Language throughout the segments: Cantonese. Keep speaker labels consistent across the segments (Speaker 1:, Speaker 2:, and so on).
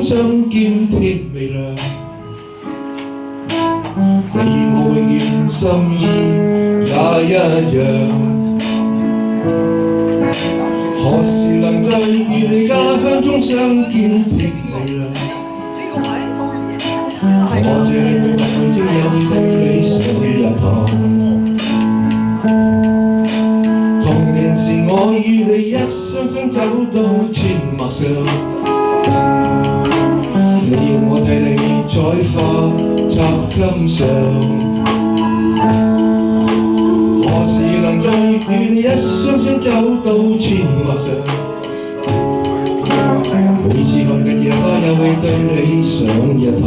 Speaker 1: 相見天未亮，你我永遠心意也一樣。何時能再與你家鄉中相見天未亮？我這裏或許只有對你上一堂。童年時我與你一雙雙走到阡陌上，你要我替你採花插襟上。何時能再與你一雙雙走到阡陌上？每次看緊野花也會對你上一堂。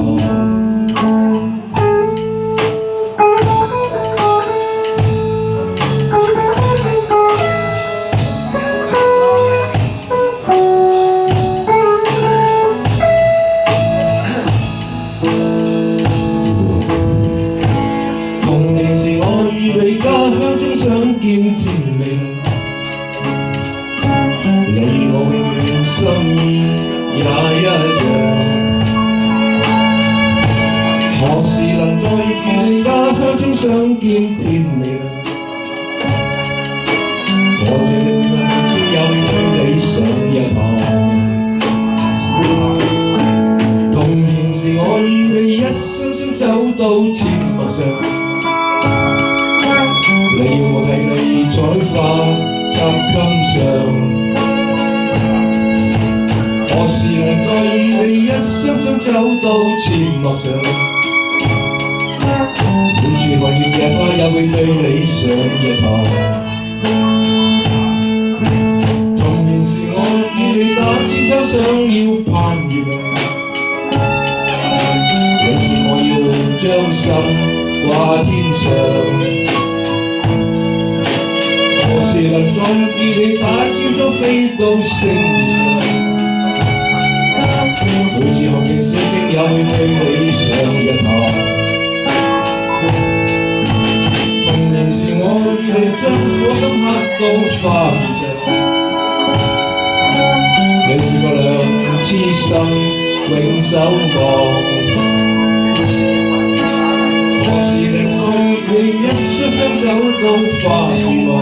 Speaker 1: 童年時我與你家鄉中相見天明，你我永遠心意也一樣。何時能再與你家鄉中相見天明？我這靈魂只有與你上一堂。童年時我與你一雙雙走到阡陌上，你要我替你採花插襟上。何時能再與你一雙雙走到阡陌上？每處雲煙野花也會對你上一堂。童年時我與你打千秋想要攀越，你說我要將心掛天上。何時能再與你打千秋飛到星月上？每次看見星星也會對你上一堂。童年時我與你將火心刻到花面上，你說過兩痴心永守望。何時能再與你一雙雙走到花樹旁？